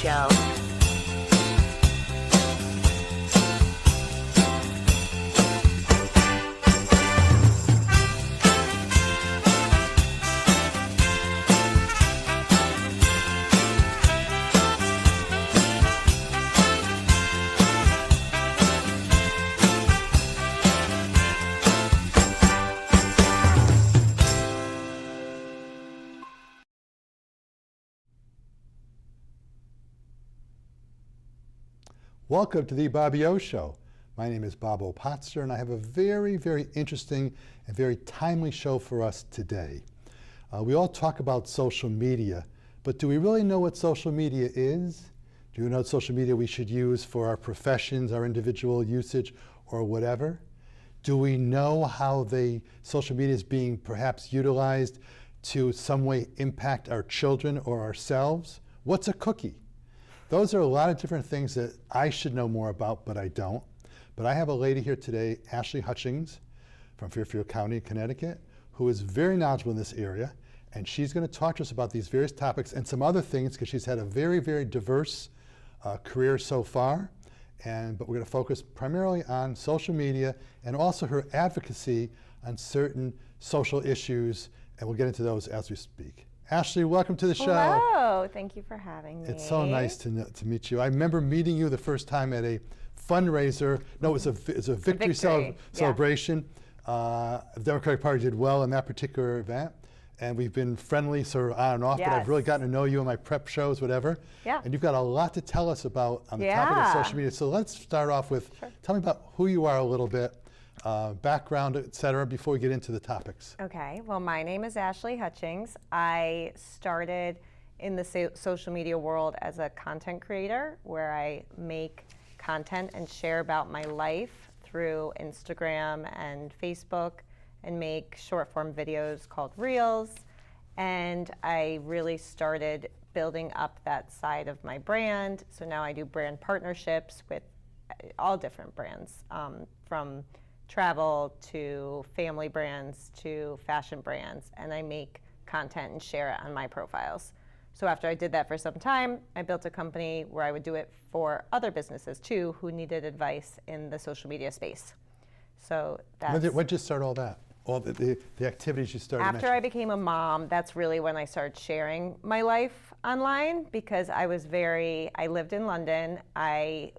Show. Welcome to the Bobby O Show. My name is Bob Opotzer, and I have a very, very interesting and very timely show for us today. We all talk about social media, but do we really know what social media is? Do we know what social media we should use for our professions, our individual usage, or whatever? Do we know how social media is being perhaps utilized to some way impact our children or ourselves? What's a cookie? Those are a lot of different things that I should know more about, but I don't. But I have a lady here today, Ashley Hutchings from Fairfield County, Connecticut, who is very knowledgeable in this area. And she's going to talk to us about these various topics and some other things because she's had a very, very diverse career so far. But we're going to focus primarily on social media and also her advocacy on certain social issues. And we'll get into those as we speak. Ashley, welcome to the show. Hello, thank you for having me. It's so nice to meet you. I remember meeting you the first time at a fundraiser. No, it was a victory celebration. The Democratic Party did well in that particular event. And we've been friendly sort of on and off, but I've really gotten to know you in my prep shows, whatever. Yeah. And you've got a lot to tell us about on the topic of social media. So let's start off with, tell me about who you are a little bit, background, et cetera, before we get into the topics. Okay, well, my name is Ashley Hutchings. I started in the social media world as a content creator where I make content and share about my life through Instagram and Facebook and make short form videos called Reels. And I really started building up that side of my brand. So now I do brand partnerships with all different brands, from travel to family brands to fashion brands, and I make content and share it on my profiles. So after I did that for some time, I built a company where I would do it for other businesses too who needed advice in the social media space. So that's... When did you start all that? All the activities you started After I became a mom, that's really when I started sharing my life online because I lived in London. I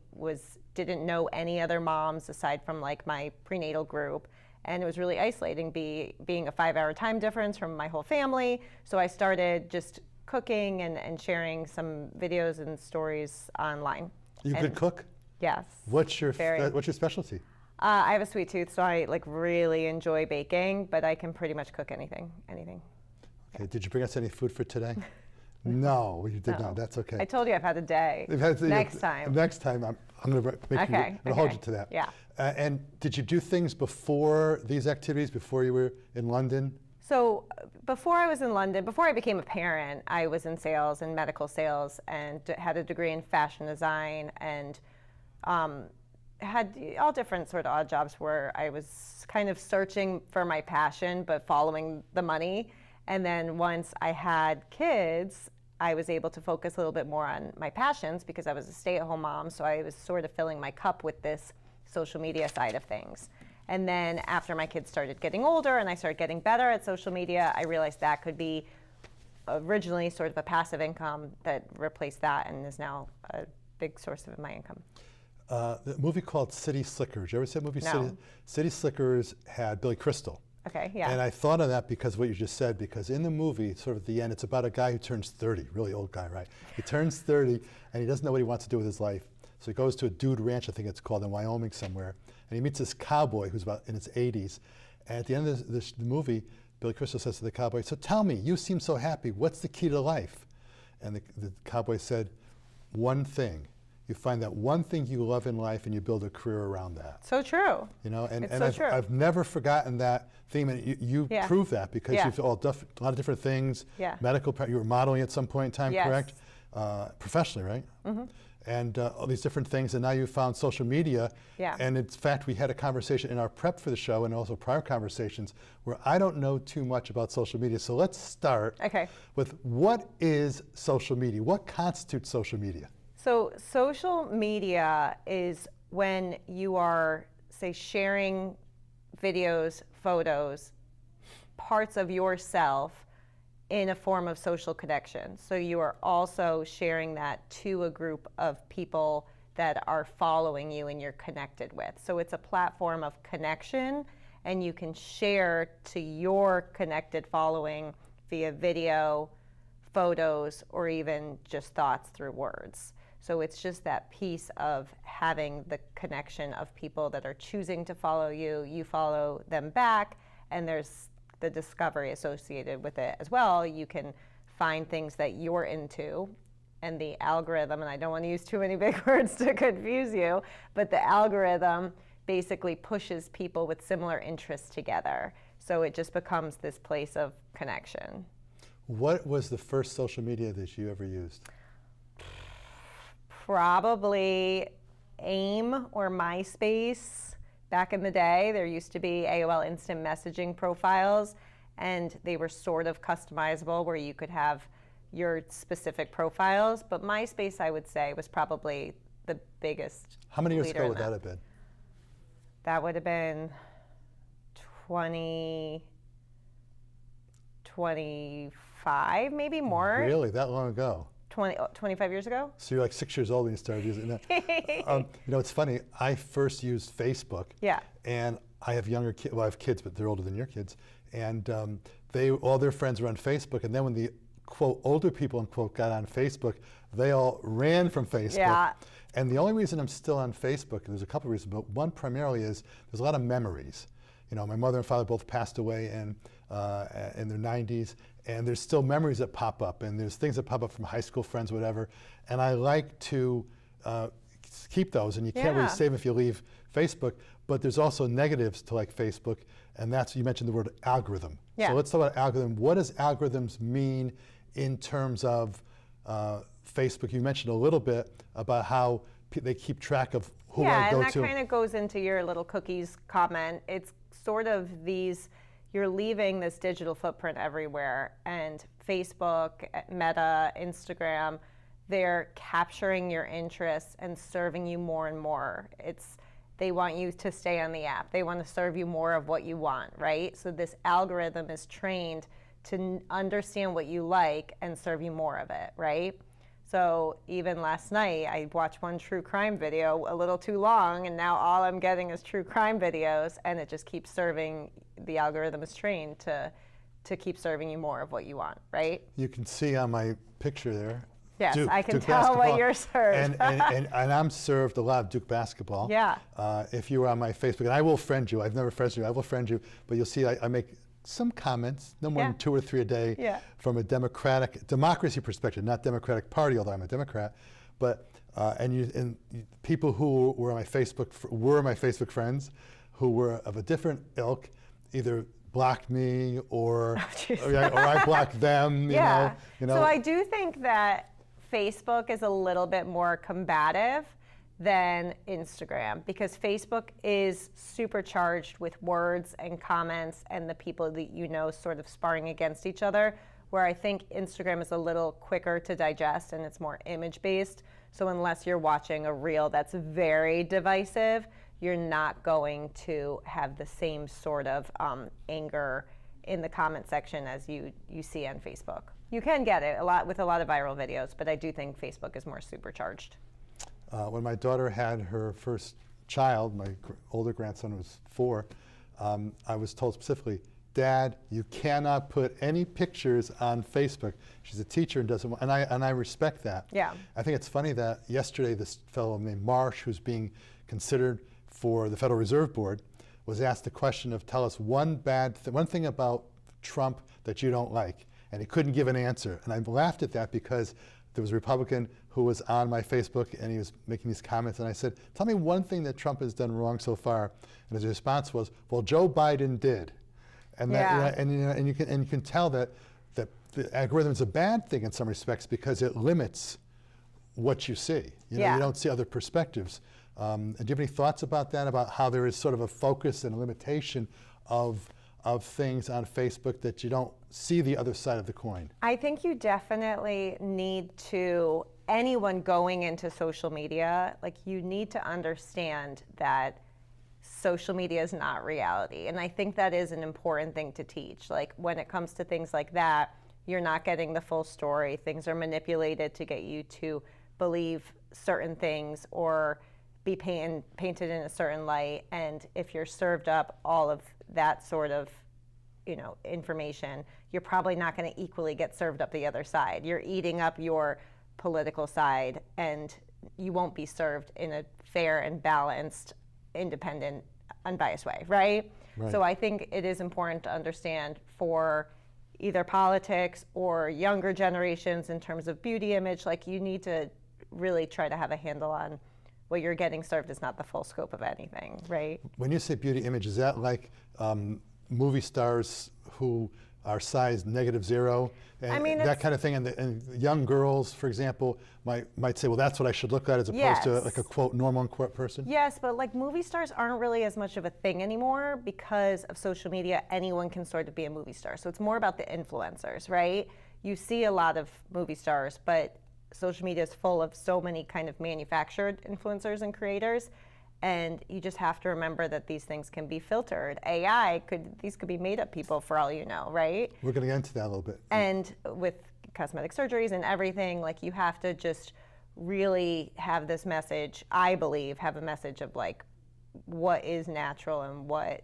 didn't know any other moms aside from like my prenatal group. And it was really isolating being a 5-hour time difference from my whole family. So I started just cooking and sharing some videos and stories online. You could cook? Yes. What's your specialty? I have a sweet tooth, so I really enjoy baking, but I can pretty much cook anything. Okay, yeah. Did you bring us any food for today? No, you did not. That's okay. I told you I've had a day. Next time. Next time, I'm going to hold you to that. Yeah. And did you do things before these activities, before you were in London? So before I was in London, before I became a parent, I was in sales and medical sales and had a degree in fashion design and had all different sort of odd jobs where I was kind of searching for my passion but following the money. And then once I had kids, I was able to focus a little bit more on my passions because I was a stay-at-home mom, so I was sort of filling my cup with this social media side of things. And then after my kids started getting older and I started getting better at social media, I realized that could be originally sort of a passive income that replaced that and is now a big source of my income. The movie called City Slickers. You ever see that movie? No. City Slickers had Billy Crystal. Okay, yeah. And I thought of that because of what you just said, because in the movie, sort of at the end, it's about a guy who turns 30, really old guy, right? He turns 30 and he doesn't know what he wants to do with his life. So he goes to a dude ranch, I think it's called, in Wyoming somewhere, and he meets this cowboy who's about in his 80s. And at the end of the movie, Billy Crystal says to the cowboy, "So tell me, you seem so happy, what's the key to life?" And the cowboy said, "One thing. You find that one thing you love in life and you build a career around that." So true. You know, and so true. I've never forgotten that theme, and you prove that because you've all done a lot of different things. Yeah. Medical, you were modeling at some point in time, Yes. correct? Professionally, right? Mm-hmm. And all these different things, and now you've found social media. Yeah. And in fact, we had a conversation in our prep for the show and also prior conversations where I don't know too much about social media. So let's start with what is social media? What constitutes social media? So social media is when you are, say, sharing videos, photos, parts of yourself in a form of social connection. So you are also sharing that to a group of people that are following you and you're connected with. So it's a platform of connection, and you can share to your connected following via video, photos, or even just thoughts through words. So it's just that piece of having the connection of people that are choosing to follow you, you follow them back, and there's the discovery associated with it as well. You can find things that you're into, and the algorithm, and I don't want to use too many big words to confuse you, but the algorithm basically pushes people with similar interests together. So it just becomes this place of connection. What was the first social media that you ever used? Probably AIM or MySpace. Back in the day, there used to be AOL instant messaging profiles, and they were sort of customizable where you could have your specific profiles. But MySpace, I would say, was probably the biggest. How many years leader ago in would that have been? That would have been 25, maybe more. Really, that long ago? 25 years ago? So you're like 6 years old when you started using that. You know, it's funny. I first used Facebook. Yeah. And I have younger kids. Well, I have kids, but they're older than your kids. And all their friends were on Facebook. And then when the quote older people unquote got on Facebook, they all ran from Facebook. Yeah. And the only reason I'm still on Facebook, and there's a couple of reasons, but one primarily is there's a lot of memories. You know, my mother and father both passed away in their 90s, and there's still memories that pop up, and there's things that pop up from high school friends, whatever. And I like to keep those, and you can't really save them if you leave Facebook. But there's also negatives to like Facebook, and that's, you mentioned the word algorithm. Yeah. So let's talk about algorithm. What does algorithms mean in terms of Facebook? You mentioned a little bit about how they keep track of who I go to. Yeah, and that kind of goes into your little cookies comment. It's sort of these, you're leaving this digital footprint everywhere, and Facebook, Meta, Instagram, they're capturing your interests and serving you more and more. They want you to stay on the app. They want to serve you more of what you want, right? So this algorithm is trained to understand what you like and serve you more of it, right? So even last night, I watched one true crime video a little too long, and now all I'm getting is true crime videos, and it just keeps serving, the algorithm is trained to keep serving you more of what you want, right? You can see on my picture there. Yes, Duke, I can Duke tell basketball. what you're served. and I'm served a lot of Duke basketball. Yeah. If you were on my Facebook, and I will friend you. I've never friended you. I will friend you. But you'll see I make some comments, no more than 2 or 3 a day, from a democracy perspective, not Democratic Party, although I'm a Democrat. But people who were on my Facebook were my Facebook friends, who were of a different ilk, either blocked me or I blocked them. You know. So I do think that Facebook is a little bit more combative than Instagram, because Facebook is supercharged with words and comments and the people that you know sort of sparring against each other, where I think Instagram is a little quicker to digest and it's more image-based. So unless you're watching a reel that's very divisive, you're not going to have the same sort of anger in the comment section as you see on Facebook. You can get it with a lot of viral videos, but I do think Facebook is more supercharged. When my daughter had her first child, my older grandson was 4, I was told specifically, Dad, you cannot put any pictures on Facebook. She's a teacher and doesn't want, and I respect that. Yeah. I think it's funny that yesterday this fellow named Marsh, who's being considered for the Federal Reserve Board, was asked the question of, tell us one thing about Trump that you don't like, and he couldn't give an answer. And I laughed at that because there was a Republican who was on my Facebook and he was making these comments, and I said, tell me one thing that Trump has done wrong so far. And his response was, well, Joe Biden did. And and you can tell that the algorithm is a bad thing in some respects because it limits what you see. You don't see other perspectives. Do you have any thoughts about that, about how there is sort of a focus and a limitation of things on Facebook that you don't see the other side of the coin? I think you definitely need to anyone going into social media, like you need to understand that social media is not reality. And I think that is an important thing to teach. Like when it comes to things like that, you're not getting the full story. Things are manipulated to get you to believe certain things or be painted in a certain light. And if you're served up all of that sort of information, you're probably not going to equally get served up the other side. You're eating up your political side, and you won't be served in a fair and balanced, independent, unbiased way, right? So I think it is important to understand for either politics or younger generations in terms of beauty image, like you need to really try to have a handle on what you're getting served is not the full scope of anything, right? When you say beauty image, is that like movie stars who are size -0, and that kind of thing, and young girls, for example, might say, well, that's what I should look at, as opposed to like a quote normal unquote person? Yes, but like movie stars aren't really as much of a thing anymore because of social media. Anyone can sort of be a movie star. So it's more about the influencers, right? You see a lot of movie stars, but social media is full of so many kind of manufactured influencers and creators. And you just have to remember that these things can be filtered. These could be made up people for all you know, right? We're going to get into that a little bit. And with cosmetic surgeries and everything, like you have to just really have this message, I believe, have a message of like what is natural and what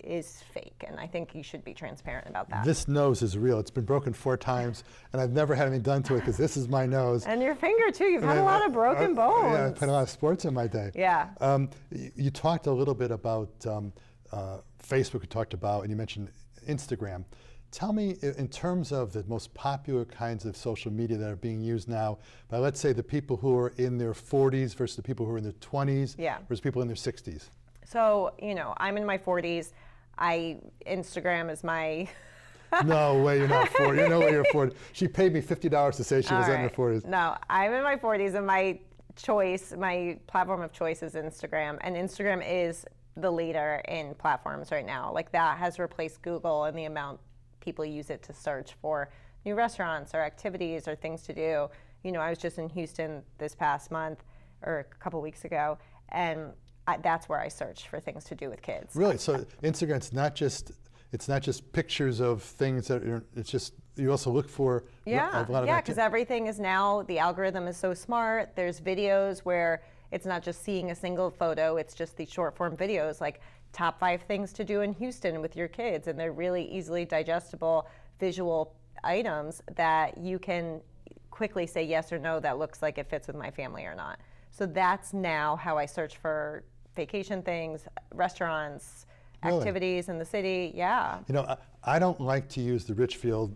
is fake. And I think you should be transparent about that. This nose is real. It's been broken 4 times, and I've never had anything done to it because this is my nose. And your finger too. You've had a lot of broken bones. Yeah, I've played a lot of sports in my day. Yeah. You talked a little bit about Facebook, you talked about, and you mentioned Instagram. Tell me, in terms of the most popular kinds of social media that are being used now, by let's say the people who are in their 40s versus the people who are in their 20s versus people in their 60s. So, I'm in my 40s. Instagram is my... No way, you're not 40. You know what you're 40. She paid me $50 to say she was in her 40s. No, I'm in my 40s, and my platform of choice is Instagram. And Instagram is the leader in platforms right now. Like that has replaced Google and the amount people use it to search for new restaurants or activities or things to do. I was just in Houston this past month or a couple weeks ago, and that's where I search for things to do with kids. Really? So Instagram, it's not just pictures of things it's just, you also look for a lot of activity. Because everything is now, the algorithm is so smart. There's videos where it's not just seeing a single photo, it's just these short form videos like top 5 things to do in Houston with your kids, and they're really easily digestible visual items that you can quickly say yes or no, that looks like it fits with my family or not. So that's now how I search for vacation things, restaurants, activities in the city. Yeah. I don't like to use the Richfield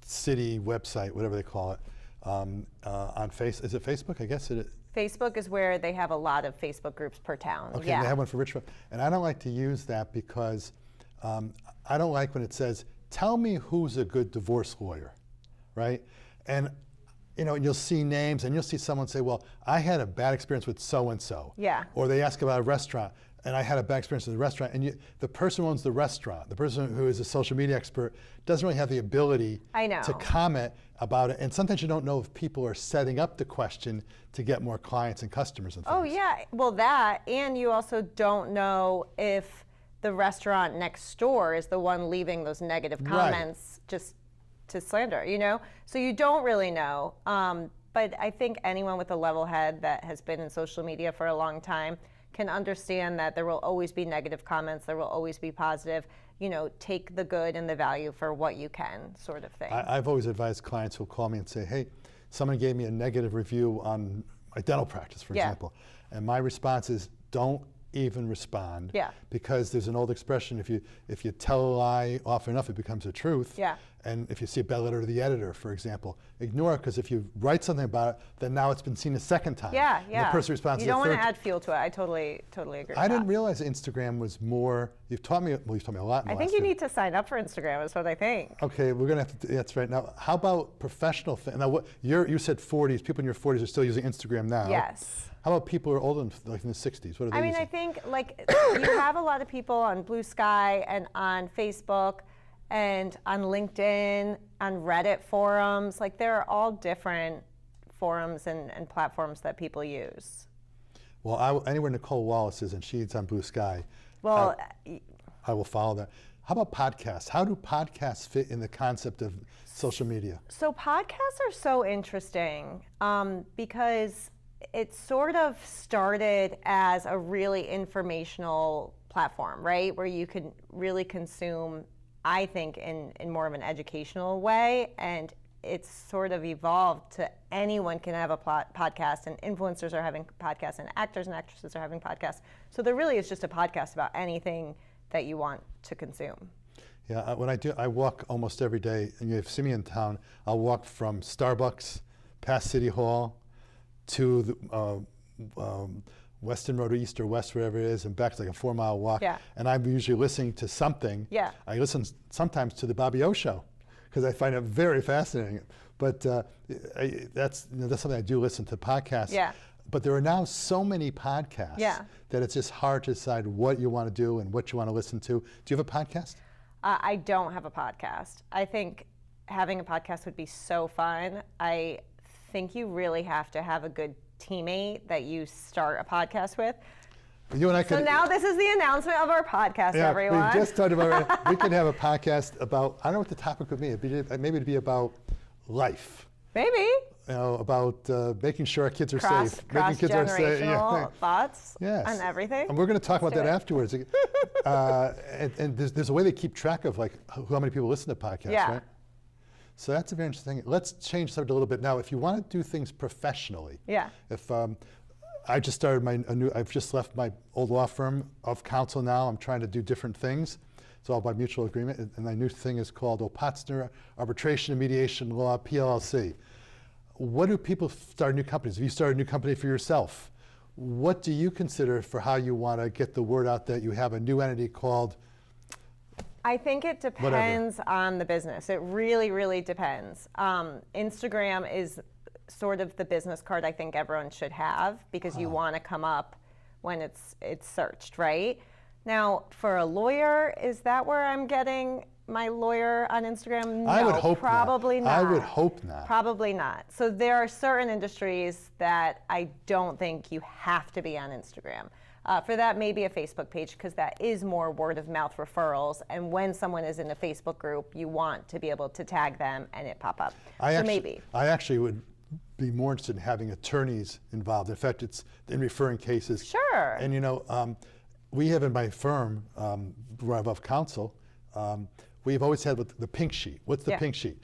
City website, whatever they call it, on Is it Facebook? I guess it is. Facebook is where they have a lot of Facebook groups per town. Okay, they have one for Richfield. And I don't like to use that because I don't like when it says, tell me who's a good divorce lawyer, right? And you'll see names, and you'll see someone say, well, I had a bad experience with so-and-so. Yeah. Or they ask about a restaurant, and I had a bad experience with the restaurant, and the person who owns the restaurant, the person who is a social media expert, doesn't really have the ability to comment about it. And sometimes you don't know if people are setting up the question to get more clients and customers and things. Oh, yeah. Well, that, and you also don't know if the restaurant next door is the one leaving those negative comments just to slander, So you don't really know. But I think anyone with a level head that has been in social media for a long time can understand that there will always be negative comments, there will always be positive. Take the good and the value for what you can, sort of thing. I've always advised clients who'll call me and say, hey, someone gave me a negative review on my dental practice, for example. And my response is, don't even respond. Because there's an old expression, if you tell a lie often enough, it becomes a truth. And if you see a bad letter to the editor, for example, ignore it, because if you write something about it, then now it's been seen a second time. And the person responds you don't want to add fuel to it. I totally agree with that. I didn't realize Instagram was more, you've taught me a lot in the I think you need to sign up for Instagram, is what I think. Okay, we're going to have to, that's right. Now, how about professional things? Now, you said 40s, people in your 40s are still using Instagram now. Yes. How about people who are older, like in the 60s? What are they using? I think you have a lot of people on Blue Sky and on Facebook and on LinkedIn, on Reddit forums. There are all different forums and platforms that people use. Well, anywhere Nicole Wallace is and she's on Blue Sky, Well, I will follow that. How about podcasts? How do podcasts fit in the concept of social media? so podcasts are so interesting because it sort of started as a really informational platform, right? Where you can really consume, I think, in more of an educational way. And it's sort of evolved to anyone can have a podcast, and influencers are having podcasts, and actors and actresses are having podcasts. So there really is just a podcast about anything that you want to consume. Yeah, when I walk almost every day, and you see me in town, I'll walk from Starbucks past City Hall to the Weston Road, East or West, wherever it is, and back. It's like a 4-mile walk. Yeah. And I'm usually listening to something. Yeah. I listen sometimes to the Bobby O Show because I find it very fascinating. But that's something I do, listen to podcasts. Yeah. But there are now so many podcasts Yeah. that it's just hard to decide what you want to do and what you want to listen to. Do you have a podcast? I don't have a podcast. I think having a podcast would be so fun. I think you really have to have a good teammate that you start a podcast with. You and I So could. now this is the announcement of our podcast, Yeah, everyone. we just talked about. We could have a podcast about. I don't know what the topic would be. Maybe it'd be about life. Maybe. You know, about making sure our kids are safe. Making kids are safe. Cross-generational thoughts Yes. on everything. And we're going to talk about do that it. afterwards. And there's a way they keep track of like how many people listen to podcasts, Yeah. right? So that's a very interesting thing. Let's change subject a little bit now. If you want to do things professionally, Yeah. if I just started I've just left my old law firm of counsel now. I'm trying to do different things. It's all by mutual agreement. And my new thing is called Opatsner Arbitration and Mediation Law, PLLC. What do people start new companies? If you start a new company for yourself, what do you consider for how you want to get the word out that you have a new entity called? I think it depends on the business. It really, really depends. Instagram is sort of the business card I think everyone should have because you want to come up when it's searched, right? Now, for a lawyer, is that where I'm getting my lawyer on Instagram? No, I would hope probably not. I would hope not. Probably not. So there are certain industries that I don't think you have to be on Instagram. For that, maybe a Facebook page, because that is more word of mouth referrals. And when someone is in a Facebook group, you want to be able to tag them and it pop up. Maybe. I actually would be more interested in having attorneys involved. In fact, it's in referring cases. Sure. And you know, we have in my firm, where I'm of counsel, we've always had the pink sheet. What's the pink sheet?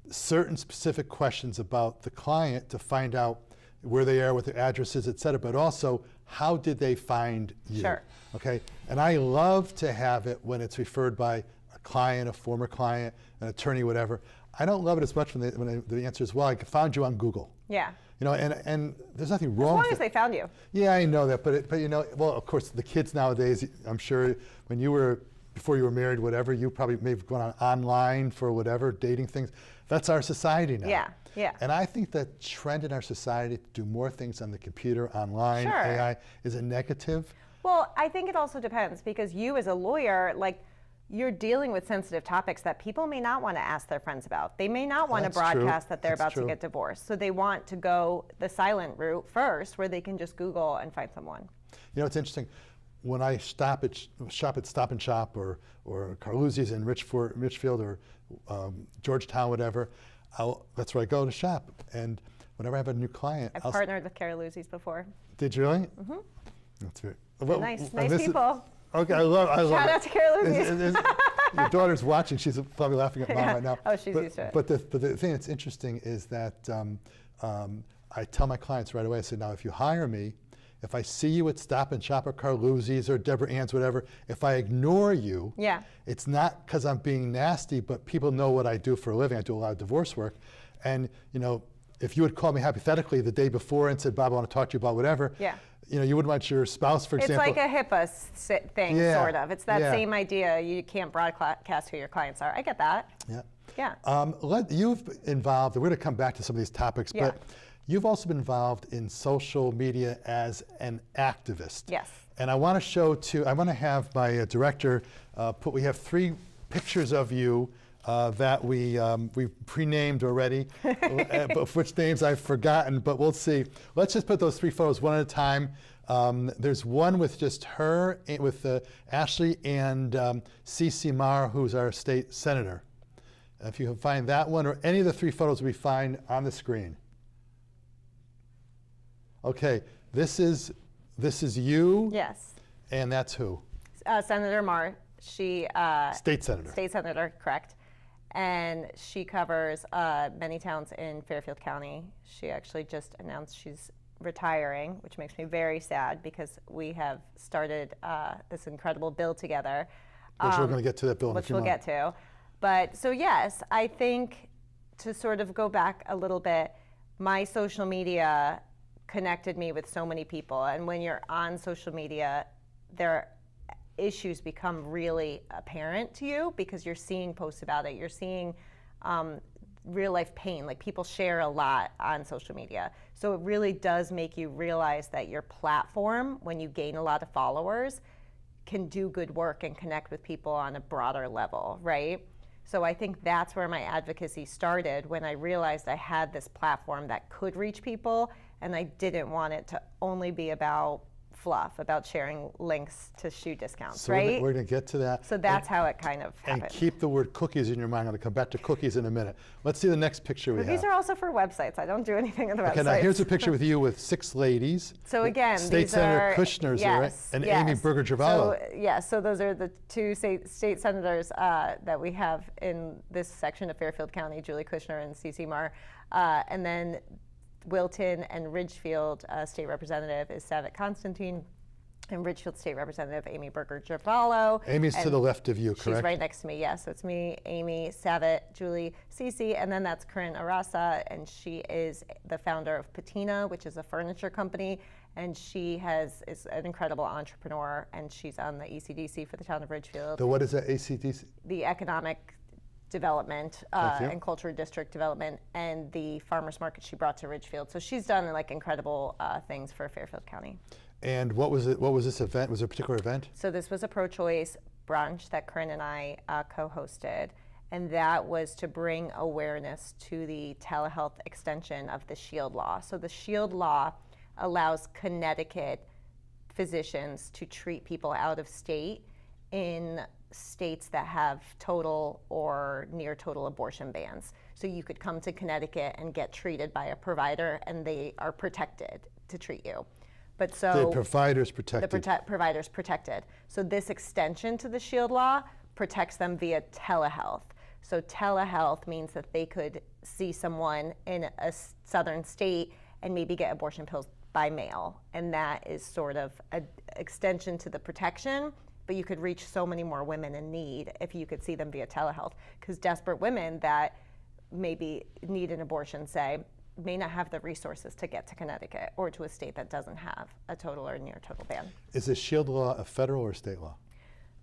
Certain specific questions about the client to find out where they are, what their address is, et cetera, but also how did they find you? Sure. Okay, and I love to have it when it's referred by a client, a former client, an attorney, whatever. I don't love it as much when the answer is, well, I found you on Google. Yeah. You know, and there's nothing wrong As long with as they found you. Yeah, I know that, but you know, well, of course, the kids nowadays, I'm sure before you were married, whatever, you probably may have gone online for whatever, dating things. That's our society now. Yeah, yeah. And I think the trend in our society to do more things on the computer, online, Sure. AI, is a negative. Well, I think it also depends because you as a lawyer, like, you're dealing with sensitive topics that people may not want to ask their friends about. They may not want to That's true. broadcast that they're That's about true. to get divorced. So they want to go the silent route first where they can just Google and find someone. You know, it's interesting. When I shop at Stop and Shop or Carluzzi's in Richfield or Georgetown, whatever, that's where I go to shop. And whenever I have a new client, I've partnered with Carluzzi's before. Did you really? Mm-hmm. That's very Nice people. Okay, I love Shout it. out to Carluzzi's. Your daughter's watching. She's probably laughing at mom right now. Oh, she's used to it. But the thing that's interesting is that I tell my clients right away, I say, now if you hire me, if I see you at Stop and Shop or Carluzzi's or Deborah Ann's, whatever, if I ignore you, it's not because I'm being nasty, but people know what I do for a living. I do a lot of divorce work. And, you know, if you had called me hypothetically the day before and said, Bob, I want to talk to you about whatever, you know, you wouldn't want your spouse, for example. It's like a HIPAA thing, sort of. It's that same idea. You can't broadcast who your clients are. I get that. Yeah. You've involved, we're going to come back to some of these topics, but you've also been involved in social media as an activist. Yes. And I want to I want to have my director we have 3 pictures of you that we pre-named already, but which names I've forgotten, but we'll see. Let's just put those 3 photos one at a time. There's one with just her, with Ashley and C.C. Marr, who's our state senator. If you can find that one or any of the 3 photos we find on the screen. Okay, this is you. Yes. And that's who? Senator Marr. She State senator. State senator, correct. And she covers many towns in Fairfield County. She actually just announced she's retiring, which makes me very sad because we have started this incredible bill together. Which we're going to get to that bill in a Which few we'll moments. get to. But so yes, I think to sort of go back a little bit, my social media connected me with so many people. And when you're on social media, their issues become really apparent to you because you're seeing posts about it. You're seeing real life pain. Like people share a lot on social media. So it really does make you realize that your platform, when you gain a lot of followers, can do good work and connect with people on a broader level, right? So I think that's where my advocacy started, when I realized I had this platform that could reach people, and I didn't want it to only be about fluff, about sharing links to shoe discounts, So right? we're going to get to that. So that's how it kind of happened. And keep the word cookies in your mind. I'm going to come back to cookies in a minute. Let's see the next picture we have. These are also for websites. I don't do anything on the websites. Okay, now here's a picture with you with 6 ladies. So again, State these Senator are, Kushner's yes, right? And yes. Amy Berger-Javallo. So, yes, so those are the 2 state senators that we have in this section of Fairfield County, Julie Kushner and C.C. Marr. And then Wilton and Ridgefield State Representative is Savick Constantine, and Ridgefield State Representative Amy Berger-Javallo. Amy's to the left of you, She's correct? right next to me, yes. So it's me, Amy, Savick, Julie, Cece, and then that's Corinne Arasa, and she is the founder of Patina, which is a furniture company, and she is an incredible entrepreneur, and she's on the ECDC for the town of Ridgefield. The what is that, ACDC? The Economic Development Thank you. and Culture District Development, and the farmers market she brought to Ridgefield. So she's done like incredible things for Fairfield County. And what was it? What was this event? Was there a particular event? So this was a pro-choice brunch that Corinne and I co-hosted, and that was to bring awareness to the telehealth extension of the SHIELD law. So the SHIELD law allows Connecticut physicians to treat people out of state in states that have total or near total abortion bans. So you could come to Connecticut and get treated by a provider, and they are protected to treat you. But so The provider's protected. the provider's protected. So this extension to the SHIELD law protects them via telehealth. So telehealth means that they could see someone in a southern state and maybe get abortion pills by mail. And that is sort of an extension to the protection, but you could reach so many more women in need if you could see them via telehealth. Because desperate women that maybe need an abortion, say, may not have the resources to get to Connecticut or to a state that doesn't have a total or near total ban. Is the SHIELD law a federal or state law?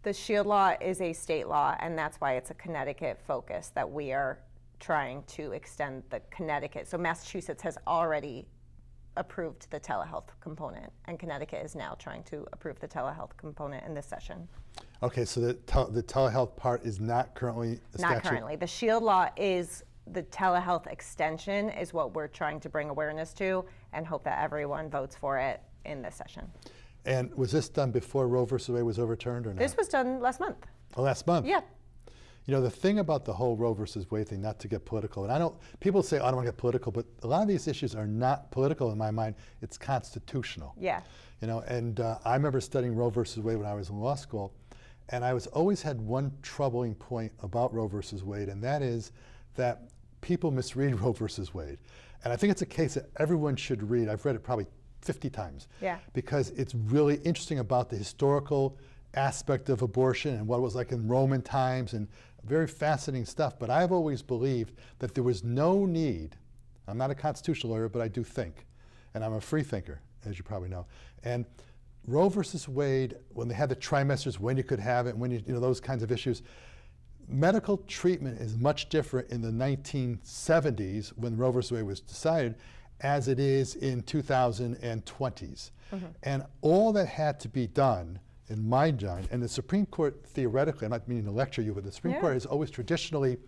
The SHIELD law is a state law, and that's why it's a Connecticut focus that we are trying to extend the Connecticut. So Massachusetts has already approved the telehealth component, and Connecticut is now trying to approve the telehealth component in this session. Okay, so the telehealth part is not currently a statute? Not currently. The SHIELD law is the telehealth extension is what we're trying to bring awareness to and hope that everyone votes for it in this session. And was this done before Roe versus Wade was overturned or not? This was done last month. Oh, last month? Yeah. You know, the thing about the whole Roe versus Wade thing, not to get political, and people say, oh, I don't want to get political, but a lot of these issues are not political in my mind. It's constitutional. Yeah. You know, and I remember studying Roe versus Wade when I was in law school, and I always had one troubling point about Roe versus Wade, and that is that people misread Roe versus Wade. And I think it's a case that everyone should read. I've read it probably 50 times. Yeah. Because it's really interesting about the historical aspect of abortion and what it was like in Roman times, and very fascinating stuff. But I've always believed that there was no need. I'm not a constitutional lawyer, but I do think, and I'm a free thinker, as you probably know. And Roe versus Wade, when they had the trimesters, when you could have it, when you know, those kinds of issues, medical treatment is much different in the 1970s when Roe versus Wade was decided as it is in 2020s. Mm-hmm. And all that had to be done in my mind, and the Supreme Court theoretically, I'm not meaning to lecture you, but the Supreme Court has always traditionally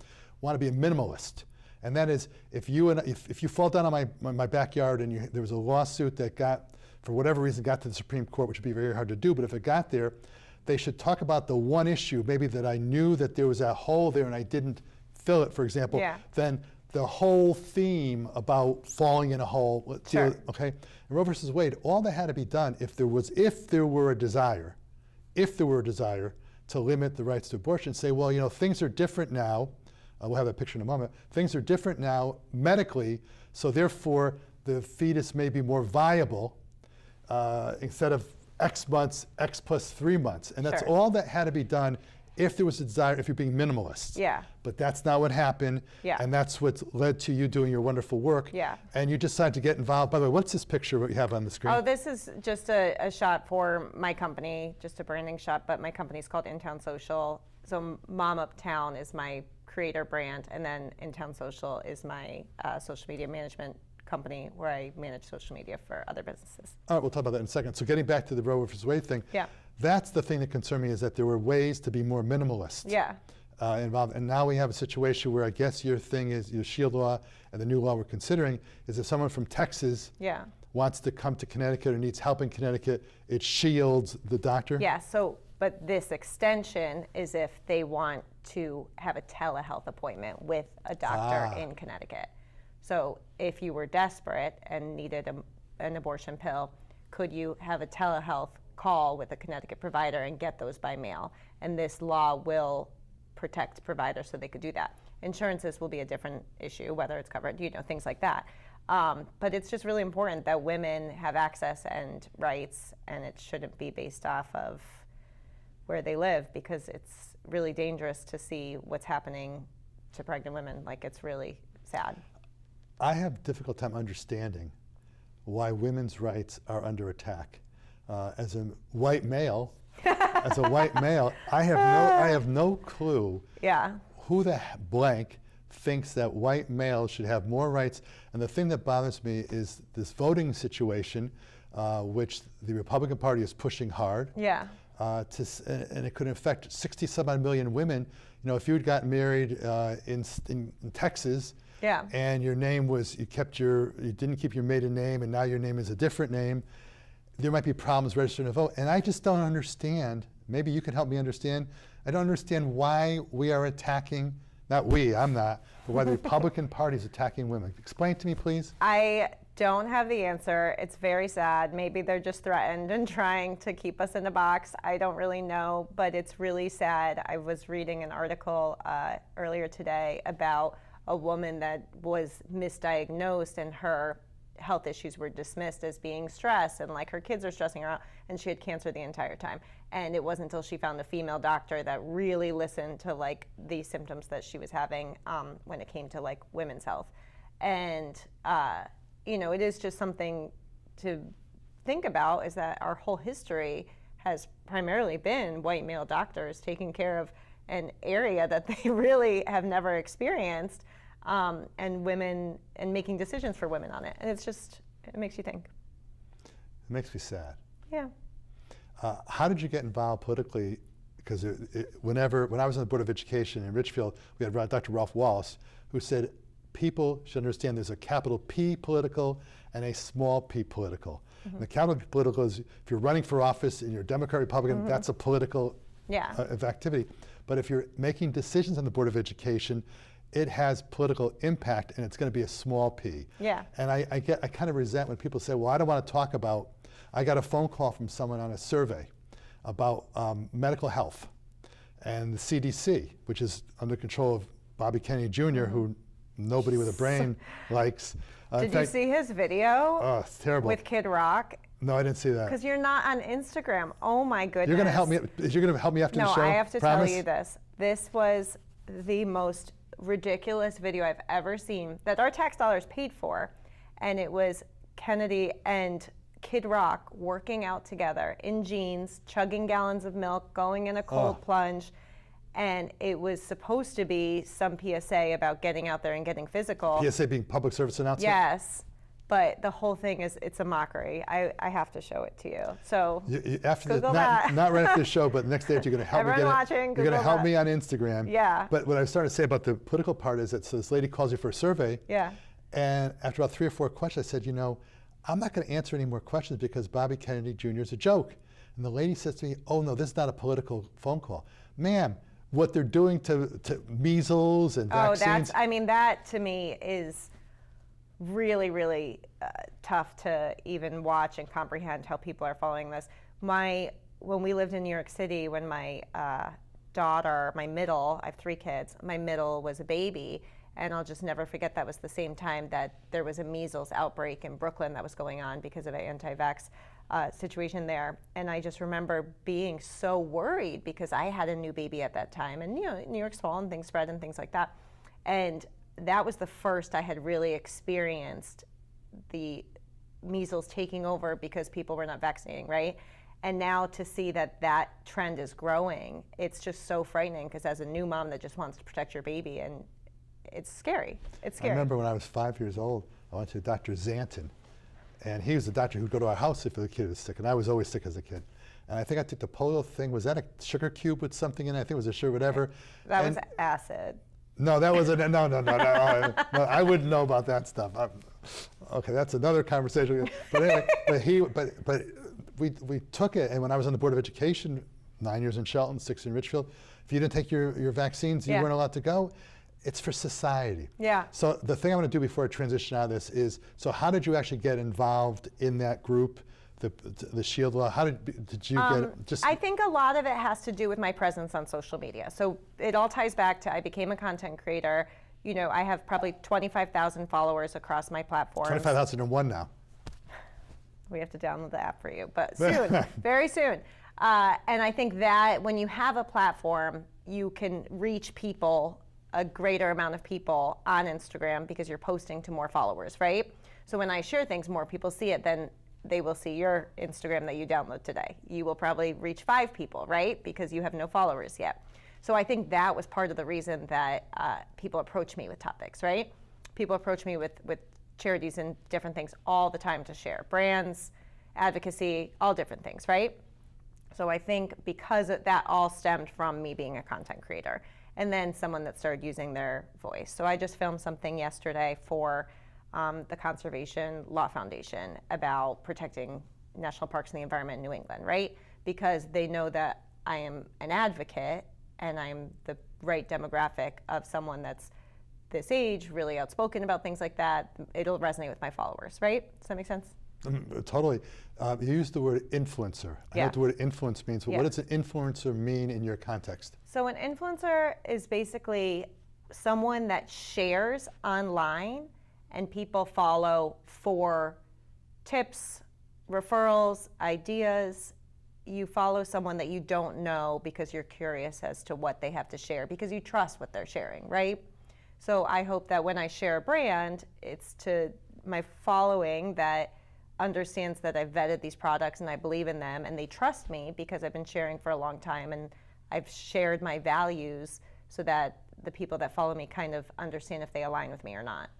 want to be a minimalist. And that is, if you fall down on my backyard and there was a lawsuit that got, for whatever reason, got to the Supreme Court, which would be very hard to do, but if it got there, they should talk about the one issue, maybe that I knew that there was a hole there and I didn't fill it, for example, then the whole theme about falling in a hole, okay? In Roe versus Wade, all that had to be done if there were a desire to limit the rights to abortion, say, well, you know, things are different now. We'll have that picture in a moment. Things are different now medically, so therefore the fetus may be more viable instead of X months, X plus 3 months. And that's all that had to be done if there was a desire, if you're being minimalist. Yeah. But that's not what happened. Yeah. And that's what's led to you doing your wonderful work. Yeah. And you decided to get involved. By the way, what's this picture what you have on the screen? Oh, this is just a shot for my company, just a branding shot, but my company's called In Town Social. So Mom Uptown is my creator brand, and then In Town Social is my social media management company where I manage social media for other businesses. All right, we'll talk about that in a second. So getting back to the Roe versus Wade thing, that's the thing that concerned me, is that there were ways to be more minimalist involved. And now we have a situation where I guess your thing is, your SHIELD law and the new law we're considering is if someone from Texas wants to come to Connecticut or needs help in Connecticut, it shields the doctor? Yeah, so, but this extension is if they want to have a telehealth appointment with a doctor in Connecticut. So if you were desperate and needed an abortion pill, could you have a telehealth call with a Connecticut provider and get those by mail? And this law will protect providers so they could do that. Insurances will be a different issue, whether it's covered, you know, things like that. But it's just really important that women have access and rights, and it shouldn't be based off of where they live, because it's really dangerous to see what's happening to pregnant women. Like, it's really sad. I have a difficult time understanding why women's rights are under attack. As a white male, I have no clue who the blank thinks that white males should have more rights. And the thing that bothers me is this voting situation, which the Republican Party is pushing hard. And it could affect 60-some-odd million women. You know, if you had gotten married in Texas, and your name was, you didn't keep your maiden name, and now your name is a different name, there might be problems registering to vote. And I just don't understand, maybe you can help me understand, I don't understand why we are attacking, not we, I'm not, but why the Republican Party is attacking women. Explain to me, please. I don't have the answer. It's very sad. Maybe they're just threatened and trying to keep us in a box. I don't really know, but it's really sad. I was reading an article earlier today about a woman that was misdiagnosed, and her health issues were dismissed as being stress, and like her kids are stressing her out, and she had cancer the entire time. And it wasn't until she found a female doctor that really listened to like the symptoms that she was having when it came to like women's health. And you know, it is just something to think about, is that our whole history has primarily been white male doctors taking care of an area that they really have never experienced, and women, and making decisions for women on it. And it's just, it makes you think. It makes me sad. Yeah. How did you get involved politically? Because when I was on the Board of Education in Richfield, we had Dr. Ralph Wallace, who said people should understand there's a capital P political and a small p political. And the capital P political is, if you're running for office and you're a Democrat, Republican, that's a political activity. But if you're making decisions on the Board of Education, it has political impact, and it's going to be a small p. And I kind of resent when people say, well, I don't want to talk about, I got a phone call from someone on a survey about medical health, and the CDC, which is under control of Bobby Kennedy Jr., who nobody with a brain likes. Did you see his video? Oh, it's terrible. With Kid Rock? No, I didn't see that. Because you're not on Instagram. Oh my goodness. You're going to help me. You're going to help me after the show? No, I have to Promise? tell you this. This was the most ridiculous video I've ever seen that our tax dollars paid for, and it was Kennedy and Kid Rock working out together in jeans, chugging gallons of milk, going in a cold plunge, and it was supposed to be some PSA about getting out there and getting physical. PSA being public service announcement? Yes, But the whole thing is, it's a mockery. I have to show it to you. So After Google not, that. not right after the show, but the next day you're going to help me Everyone get watching, it. You're going to Google help that. me on Instagram. Yeah. But what I started to say about the political part is that so this lady calls you for a survey. Yeah. And after about 3 or 4 questions, I said, you know, I'm not going to answer any more questions because Bobby Kennedy Jr. is a joke. And the lady says to me, oh no, this is not a political phone call. Ma'am, what they're doing to measles and vaccines. That to me is really, really tough to even watch and comprehend how people are following this. When we lived in New York City, when my daughter, my middle, I have 3 kids, my middle was a baby, and I'll just never forget that was the same time that there was a measles outbreak in Brooklyn that was going on because of an anti-vax situation there. And I just remember being so worried because I had a new baby at that time, and New York's small and things spread and things like that. And that was the first I had really experienced the measles taking over because people were not vaccinating, right? And now to see that trend is growing, it's just so frightening because as a new mom that just wants to protect your baby, and it's scary. It's scary. I remember when I was 5 years old, I went to Dr. Zanton, and he was the doctor who'd go to our house if the kid was sick, and I was always sick as a kid. And I think I took the polio thing. Was that a sugar cube with something in it? I think it was a sugar, whatever. That was acid. No, that wasn't. No. No, I wouldn't know about that stuff. Okay, that's another conversation. But anyway, but we took it, and when I was on the Board of Education, 9 years in Shelton, 6 in Richfield, if you didn't take your vaccines, you weren't allowed to go. It's for society. Yeah. So the thing I'm going to do before I transition out of this is, so how did you actually get involved in that group, the Shield Law? How did you get just? I think a lot of it has to do with my presence on social media. So it all ties back to I became a content creator. I have probably 25,000 followers across my platforms. 25,001 now. We have to download the app for you, but soon, very soon. And I think that when you have a platform, you can reach people, a greater amount of people on Instagram because you're posting to more followers, right? So when I share things, more people see it, then they will see your Instagram that you download today. You will probably reach 5 people, right? Because you have no followers yet. So I think that was part of the reason that people approach me with topics, right? People approach me with charities and different things all the time to share. Brands, advocacy, all different things, right? So I think because that all stemmed from me being a content creator. And then someone that started using their voice. So I just filmed something yesterday for the Conservation Law Foundation about protecting national parks and the environment in New England, right? Because they know that I am an advocate and I'm the right demographic of someone that's this age, really outspoken about things like that. It'll resonate with my followers, right? Does that make sense? Totally. You used the word influencer. I know what the word influence means, but what does an influencer mean in your context? So an influencer is basically someone that shares online and people follow for tips, referrals, ideas. You follow someone that you don't know because you're curious as to what they have to share because you trust what they're sharing, right? So I hope that when I share a brand, it's to my following that understands that I've vetted these products and I believe in them and they trust me because I've been sharing for a long time and I've shared my values so that the people that follow me kind of understand if they align with me or not.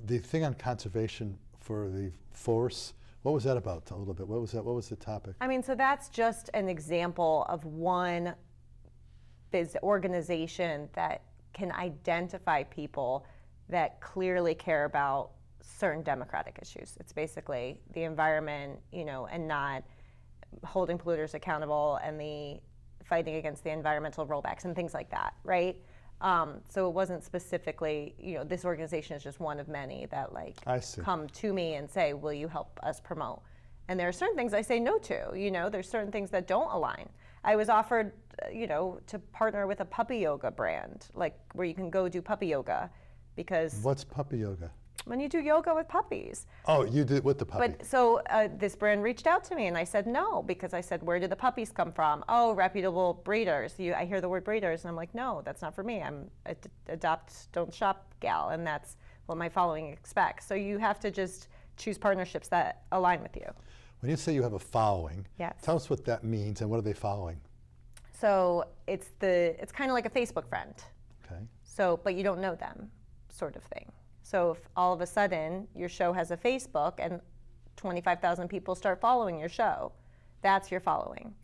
The thing on conservation for the forests, what was that about a little bit? What was that? What was the topic? So that's just an example of one organization that can identify people that clearly care about certain democratic issues. It's basically the environment, and not holding polluters accountable and the fighting against the environmental rollbacks and things like that, right? So it wasn't specifically, this organization is just one of many that come to me and say, will you help us promote? And there are certain things I say no to, there's certain things that don't align. I was offered, to partner with a puppy yoga brand, where you can go do puppy yoga because. What's puppy yoga? When you do yoga with puppies. Oh, you did with the puppy. But so this brand reached out to me and I said no, because I said, where did the puppies come from? Oh, reputable breeders. I hear the word breeders and I'm like, no, that's not for me. I'm a adopt, don't shop gal, and that's what my following expects. So you have to just choose partnerships that align with you. When you say you have a following, yes. Tell us what that means and what are they following? So it's kind of like a Facebook friend. Okay. So, but you don't know them, sort of thing. So if all of a sudden your show has a Facebook and 25,000 people start following your show, that's your following.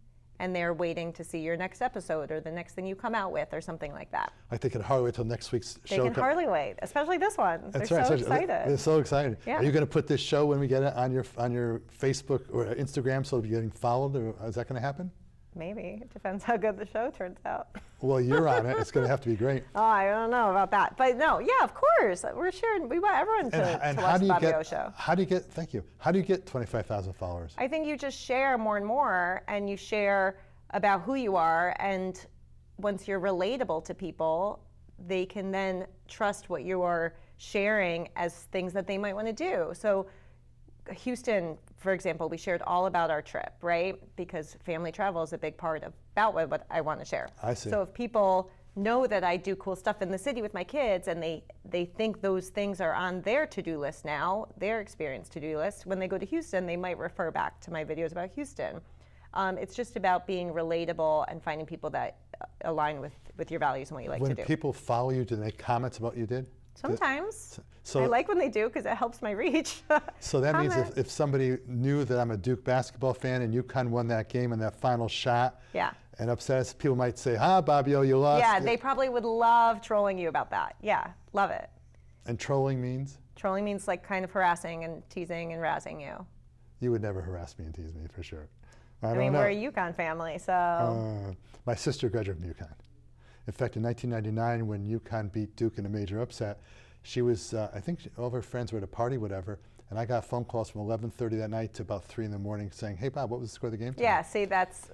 And they're waiting to see your next episode or the next thing you come out with or something like that. I think it hardly wait till next week's show. They can hardly wait, especially this one. That's They're right. so excited. They're so excited. Yeah. Are you going to put this show when we get it on your Facebook or Instagram so it'll be getting followed? Or is that going to happen? Maybe. It depends how good the show turns out. Well, you're on it. It's going to have to be great. Oh, I don't know about that. But no, yeah, of course. We're sharing. We want everyone to watch the Bobby O show. How do you get, thank you, how do you get 25,000 followers? I think you just share more and more, and you share about who you are, and once you're relatable to people, they can then trust what you are sharing as things that they might want to do. So Houston, for example, we shared all about our trip, right? Because family travel is a big part about what I want to share. I see. So if people know that I do cool stuff in the city with my kids and they think those things are on their to-do list now, their experience to-do list, when they go to Houston, they might refer back to my videos about Houston. It's just about being relatable and finding people that align with your values and what you like to do. When people follow you, do they make comments about what you did? Sometimes. So, I like when they do because it helps my reach. so that means Comment. if somebody knew that I'm a Duke basketball fan and UConn won that game in that final shot, Yeah. and upset us, people might say, Bobby O, you lost. Yeah, they probably would love trolling you about that. Yeah, love it. And trolling means? Trolling means like kind of harassing and teasing and razzing you. You would never harass me and tease me, for sure. I mean, we're a UConn family, so. My sister graduated from UConn. In fact, in 1999, when UConn beat Duke in a major upset, she was, I think all of her friends were at a party, whatever, and I got phone calls from 11:30 that night to about 3 in the morning saying, hey, Bob, what was the score of the game tonight? Yeah, see, that's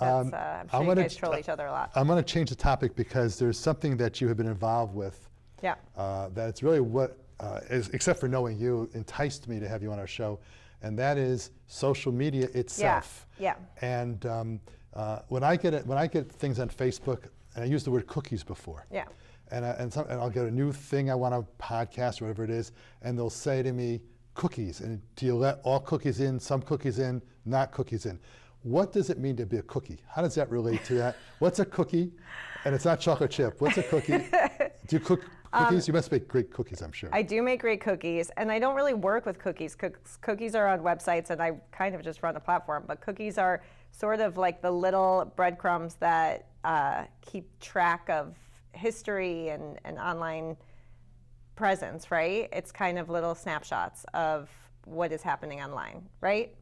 I'm sure you guys troll each other a lot. I'm going to change the topic because there's something that you have been involved with. Yeah. That's really what, except for knowing you, enticed me to have you on our show, and that is social media itself. Yeah. And when I get things on Facebook, and I used the word cookies before. Yeah. And I'll get a new thing I want to podcast or whatever it is, and they'll say to me, cookies. And do you let all cookies in, some cookies in, not cookies in? What does it mean to be a cookie? How does that relate to that? What's a cookie? And it's not chocolate chip. What's a cookie? Do you cook cookies? You must make great cookies, I'm sure. I do make great cookies, and I don't really work with cookies. Cookies are on websites, and I kind of just run a platform, but cookies are sort of like the little breadcrumbs that keep track of history and online presence, right? It's kind of little snapshots of what is happening online, right?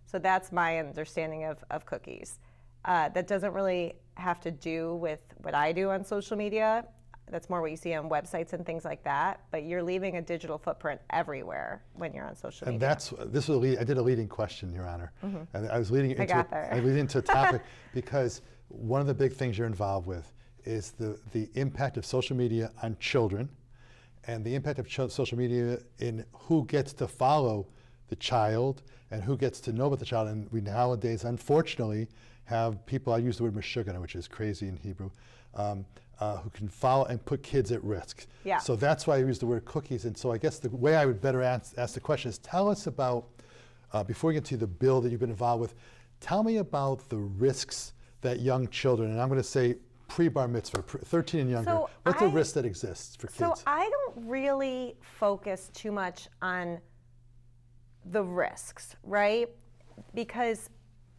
So that's my understanding of cookies. That doesn't really have to do with what I do on social media. That's more what you see on websites and things like that. But you're leaving a digital footprint everywhere when you're on social media. And I did a leading question, Your Honor. And I was leading into a topic because one of the big things you're involved with is the impact of social media on children and the impact of social media in who gets to follow the child and who gets to know about the child. And we nowadays, unfortunately, have people, I use the word mashugana, which is crazy in Hebrew, who can follow and put kids at risk. Yeah. So that's why I use the word cookies. And so I guess the way I would better ask the question is, tell us about, before we get to the bill that you've been involved with, tell me about the risks that young children, and I'm going to say pre-bar mitzvah, 13 and younger, what's the risk that exists for kids? So I don't really focus too much on the risks, right? Because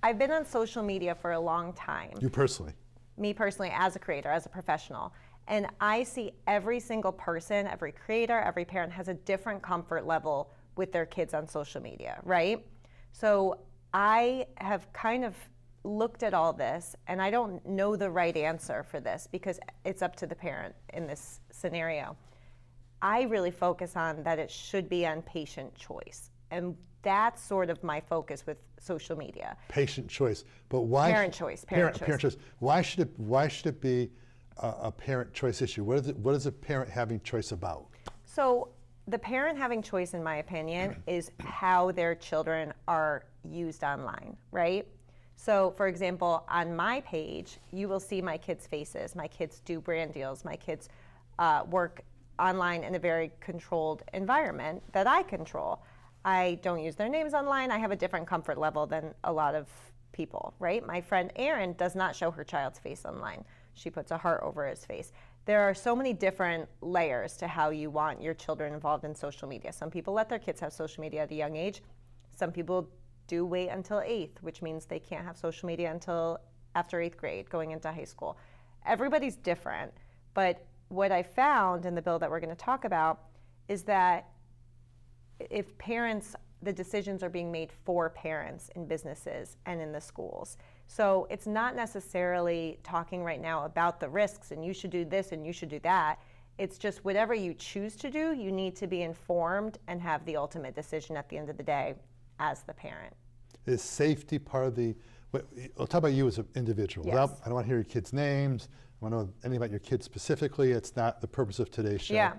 I've been on social media for a long time. You personally? Me personally, as a creator, as a professional. And I see every single person, every creator, every parent has a different comfort level with their kids on social media, right? So I have kind of looked at all this, and I don't know the right answer for this because it's up to the parent in this scenario. I really focus on that it should be on patient choice. And that's sort of my focus with social media. Patient choice, but why? Parent choice. Parent choice. Why should it be a parent choice issue? What is a parent having choice about? So the parent having choice, in my opinion, is how their children are used online, right? So, for example, on my page, you will see my kids' faces. My kids do brand deals. My kids work online in a very controlled environment that I control. I don't use their names online. I have a different comfort level than a lot of people, right? My friend Erin does not show her child's face online. she puts a heart over his face. There are so many different layers to how you want your children involved in social media. Some people let their kids have social media at a young age. Some people do wait until 8th, which means they can't have social media until after 8th grade, going into high school. Everybody's different, but what I found in the bill that we're going to talk about is that if parents, the decisions are being made for parents in businesses and in the schools. So it's not necessarily talking right now about the risks and you should do this and you should do that. It's just whatever you choose to do, you need to be informed and have the ultimate decision at the end of the day as the parent. Is safety part of the, I'll talk about you as an individual. Yes. I don't want to hear your kids' names. I want to know anything about your kids specifically. It's not the purpose of today's show. Yeah.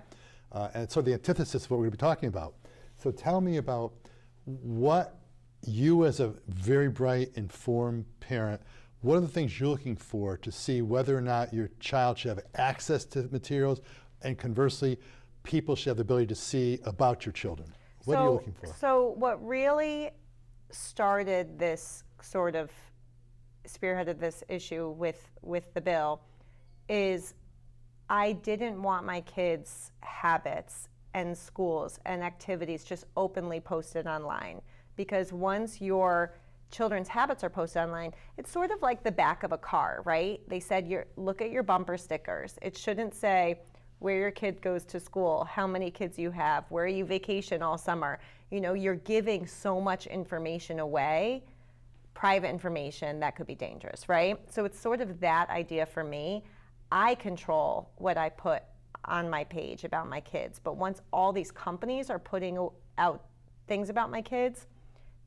And it's sort of the antithesis of what we're going to be talking about. So tell me about what you as a very bright, informed parent, what are the things you're looking for to see whether or not your child should have access to materials, and conversely, people should have the ability to see about your children? What are you looking for? So what really started this sort of, spearheaded this issue with the bill is I didn't want my kids' habits and schools and activities just openly posted online. Because once your children's habits are posted online, it's sort of like the back of a car, right? They said, look at your bumper stickers. It shouldn't say where your kid goes to school, how many kids you have, where you vacation all summer. You know, you're giving so much information away, private information that could be dangerous, right? So it's sort of that idea for me. I control what I put on my page about my kids, but once all these companies are putting out things about my kids,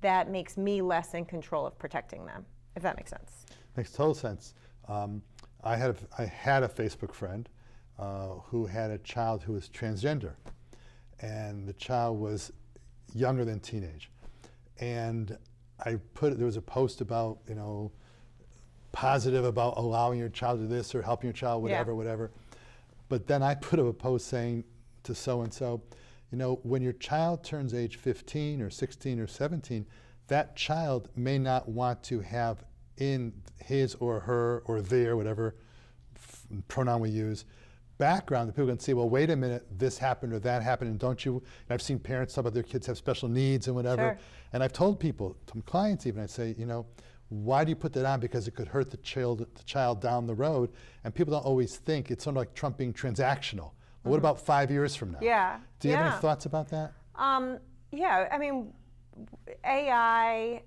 that makes me less in control of protecting them, if that makes sense. Makes total sense. I had a Facebook friend who had a child who was transgender, and the child was younger than teenage. And there was a post about, positive about allowing your child to do this or helping your child, whatever. But then I put up a post saying to so-and-so, when your child turns age 15 or 16 or 17, that child may not want to have in his or her or their, whatever pronoun we use, background that people can see, well, wait a minute, this happened or that happened, and don't you, and I've seen parents talk about their kids have special needs and whatever, Sure. And I've told people, some clients even, I say, why do you put that on? Because it could hurt the child down the road, and people don't always think, it's sort of like Trump being transactional. Well, what about 5 years from now? Yeah. Do you have any thoughts about that? Yeah, I mean, AI,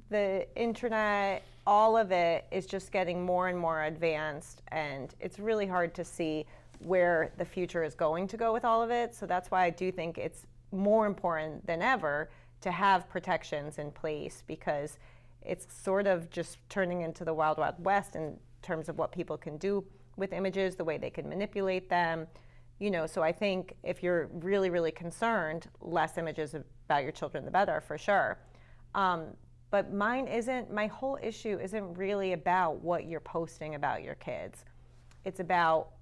the internet, all of it is just getting more and more advanced, and it's really hard to see where the future is going to go with all of it. So that's why I do think it's more important than ever to have protections in place, because it's sort of just turning into the wild, wild west in terms of what people can do with images, the way they can manipulate them. So I think if you're really, really concerned, less images about your children, the better, for sure. But my whole issue isn't really about what you're posting about your kids. It's about,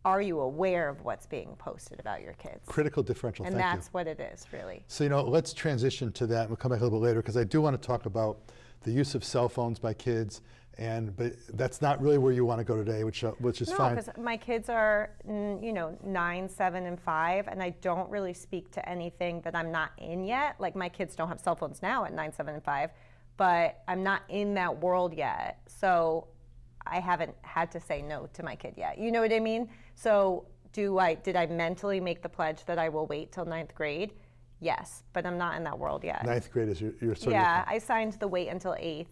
are you aware of what's being posted about your kids? Critical differential, and thank you. that's what it is, really. So, let's transition to that. We'll come back a little bit later, because I do want to talk about the use of cell phones by kids, but that's not really where you want to go today, which is fine. No, because my kids are, 9, 7, and 5, and I don't really speak to anything that I'm not in yet. Like, my kids don't have cell phones now at 9, 7, and 5, but I'm not in that world yet. So I haven't had to say no to my kid yet. You know what I mean? So did I mentally make the pledge that I will wait till 9th grade? Yes, but I'm not in that world yet. 9th grade is your sort of. Yeah, I signed the wait until 8th,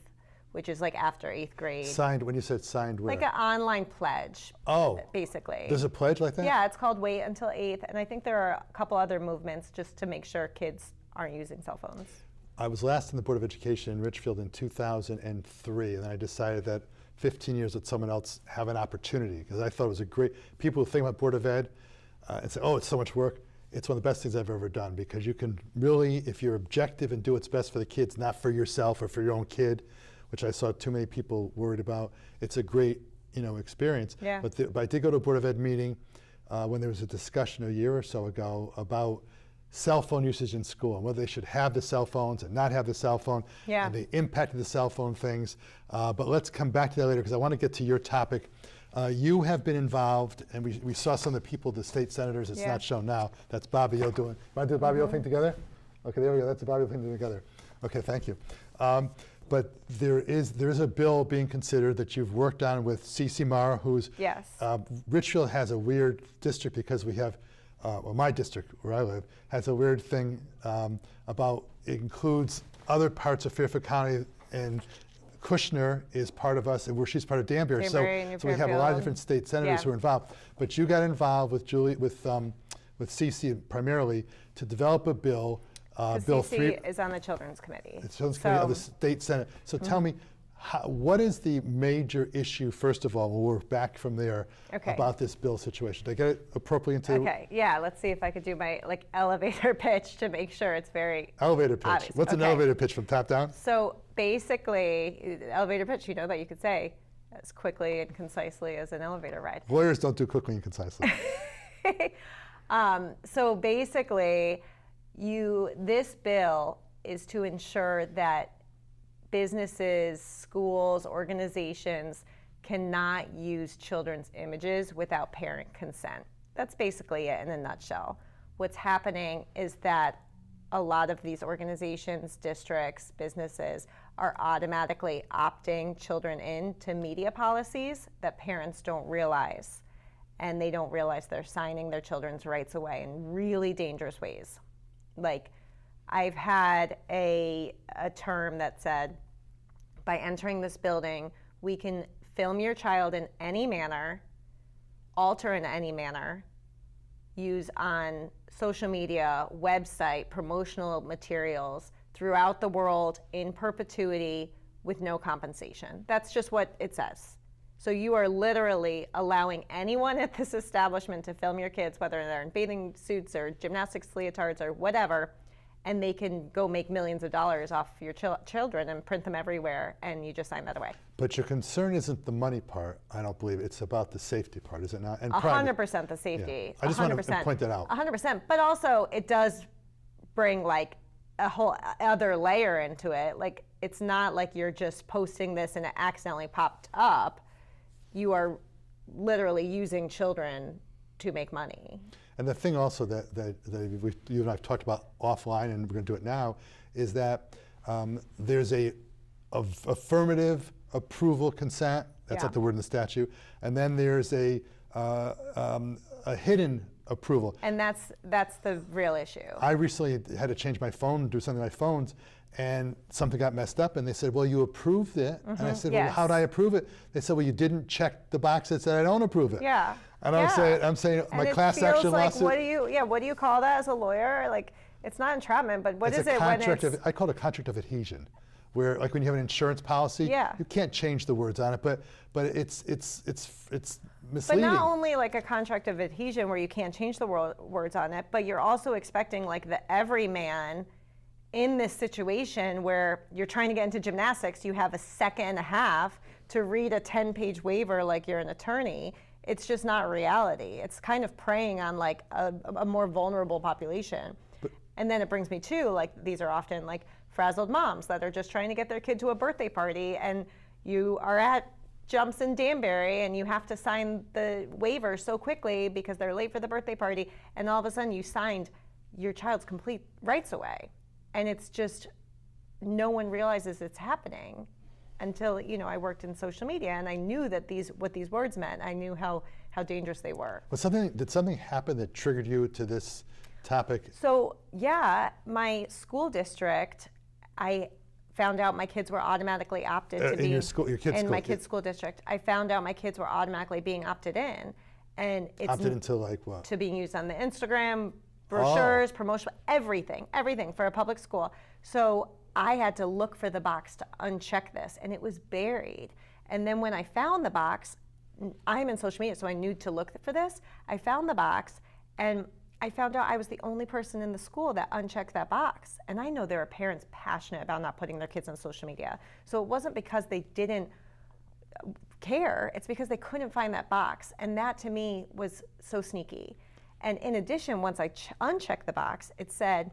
which is like after 8th grade. Signed, when you said signed, where? Like an online pledge, basically. There's a pledge like that? Yeah, it's called Wait Until 8th, and I think there are a couple other movements just to make sure kids aren't using cell phones. I was last on the Board of Education in Richfield in 2003, and then I decided that 15 years let someone else have an opportunity, because I thought it was a great, people who think about Board of Ed and say, oh, it's so much work. It's one of the best things I've ever done, because you can really, if you're objective and do what's best for the kids, not for yourself or for your own kid, which I saw too many people worried about, it's a great experience. Yeah. But I did go to a Board of Ed meeting when there was a discussion a year or so ago about cell phone usage in school and whether they should have the cell phones and not have the cell phone, Yeah. and the impact of the cell phone things. But let's come back to that later, because I want to get to your topic You have been involved, and we saw some of the people, the state senators. It's Yeah. not shown now. That's Bobby O doing. Want to do the Bobby O thing together? Okay, there we go. That's the Bobby O thing together. Okay, thank you. But there is a bill being considered that you've worked on with CeCe Mara, who's Yes. Richfield has a weird district because we have, well, my district where I live has a weird thing about it includes other parts of Fairfield County, and Kushner is part of us, and where she's part of Danbury. Danbury and So we have a lot of Fairfield. different state senators Yeah. who are involved. But you got involved with Julie, with CeCe primarily to develop a bill, Bill CeCe 3. is on the Children's Committee. The Children's Committee of the So- State Senate. So tell me, what is the major issue, first of all, when we're back from there, Okay. about this bill situation? Did I get it appropriately into Okay, yeah, let's see if I could do my elevator pitch to make sure it's very elevator pitch? obvious. What's an Okay. elevator pitch from top down? So basically, elevator pitch, that you could say as quickly and concisely as an elevator ride. Lawyers don't do quickly and concisely. So basically, this bill is to ensure that businesses, schools, organizations cannot use children's images without parent consent. That's basically it in a nutshell. What's happening is that a lot of these organizations, districts, businesses are automatically opting children into media policies that parents don't realize. And they don't realize they're signing their children's rights away in really dangerous ways. Like, I've had a term that said, by entering this building, we can film your child in any manner, alter in any manner, use on social media, website, promotional materials throughout the world in perpetuity with no compensation. That's just what it says. So you are literally allowing anyone at this establishment to film your kids, whether they're in bathing suits or gymnastics leotards or whatever, and they can go make millions of dollars off your children and print them everywhere, and you just sign that away. But your concern isn't the money part, I don't believe. It's about the safety part, is it not? And private. 100% the safety. I just want to 100%. point that out. 100%. But also, it does bring like a whole other layer into it. Like, it's not like you're just posting this and it accidentally popped up. You are literally using children to make money. And the thing also that you and I have talked about offline, and we're going to do it now, is that there's a affirmative approval consent. That's Yeah. not the word in the statute. And then there's a hidden approval. And that's the real issue. I recently had to change my phone, do something on my phones, and something got messed up, and they said, well, you approved it. And I said, well, Yes. how'd I approve it? They said, well, you didn't check the box that said I don't approve it. Yeah. And Yeah. I'm saying my And class it feels action like, lawsuit. what do you call that as a lawyer? Like, it's not entrapment, but what it's is a it when contract it's... I call it a contract of adhesion, where like when you have an insurance policy, Yeah. you can't change the words on it, but it's But misleading. not only like a contract of adhesion where you can't change the words on it, but you're also expecting like the everyman in this situation where you're trying to get into gymnastics, you have a second and a half to read a 10-page waiver like you're an attorney. It's just not reality. It's kind of preying on like a more vulnerable population. And then it brings me to like, these are often like frazzled moms that are just trying to get their kid to a birthday party, and you are at Jumps in Danbury and you have to sign the waiver so quickly because they're late for the birthday party, and all of a sudden you signed your child's complete rights away. And it's just, no one realizes it's happening until, I worked in social media and I knew that what these words meant. I knew how dangerous they were. Did something happen that triggered you to this topic? So yeah, my school district, I found out my kids were automatically opted to be in your kids' in school, my kids' school district. I found out my kids were automatically being opted in, and it's Opted into like what? to being used on the Instagram, brochures, promotion, everything for a public school. So I had to look for the box to uncheck this, and it was buried. And then when I found the box, I'm in social media, so I knew to look for this. I found the box, and I found out I was the only person in the school that unchecked that box. And I know there are parents passionate about not putting their kids on social media. So it wasn't because they didn't care, it's because they couldn't find that box. And that to me was so sneaky. And in addition, once I unchecked the box, it said,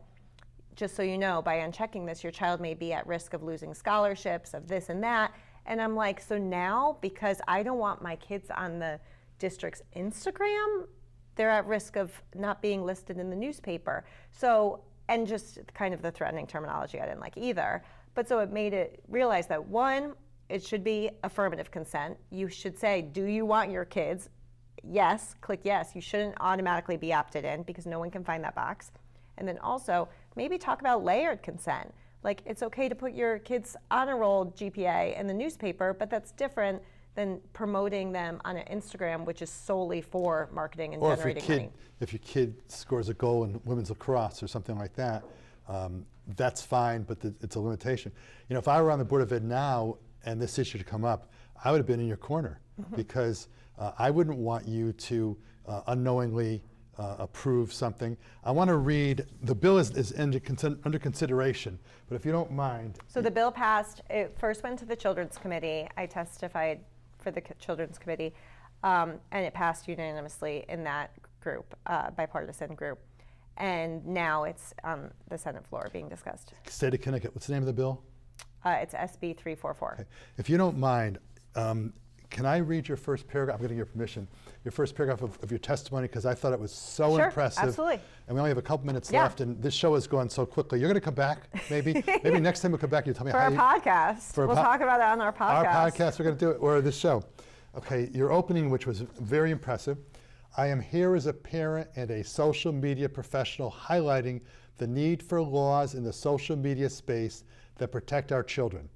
just so you know, by unchecking this, your child may be at risk of losing scholarships, of this and that. And I'm like, so now because I don't want my kids on the district's Instagram, they're at risk of not being listed in the newspaper. So, and just kind of the threatening terminology I didn't like either. But so it made it realize that one, it should be affirmative consent. You should say, do you want your kids? Yes, click yes. You shouldn't automatically be opted in because no one can find that box. And then also maybe talk about layered consent. Like it's okay to put your kids' honor roll GPA in the newspaper, but that's different than promoting them on an Instagram, which is solely for marketing and generating money. If your kid scores a goal in women's lacrosse or something like that, that's fine, but it's a limitation. You know, if I were on the Board of Ed now and this issue to come up, I would have been in your corner because I wouldn't want you to unknowingly approve something. I want to read, the bill is under consideration, but if you don't mind. So the bill passed, it first went to the Children's Committee. I testified for the Children's Committee, and it passed unanimously in that group, bipartisan group. And now it's on the Senate floor being discussed. State of Connecticut, what's the name of the bill? It's SB 344. Okay. If you don't mind, can I read your first paragraph? I'm going to get your permission. Your first paragraph of your testimony, because I thought it was so impressive. Absolutely. And we only have a couple minutes left, and this show is going so quickly. You're going to come back, maybe? Maybe next time we'll come back and you tell me for how our podcast. We'll talk about that on our podcast. Our podcast, we're going to do it, or this show. Okay, your opening, which was very impressive. I am here as a parent and a social media professional highlighting the need for laws in the social media space that protect our children.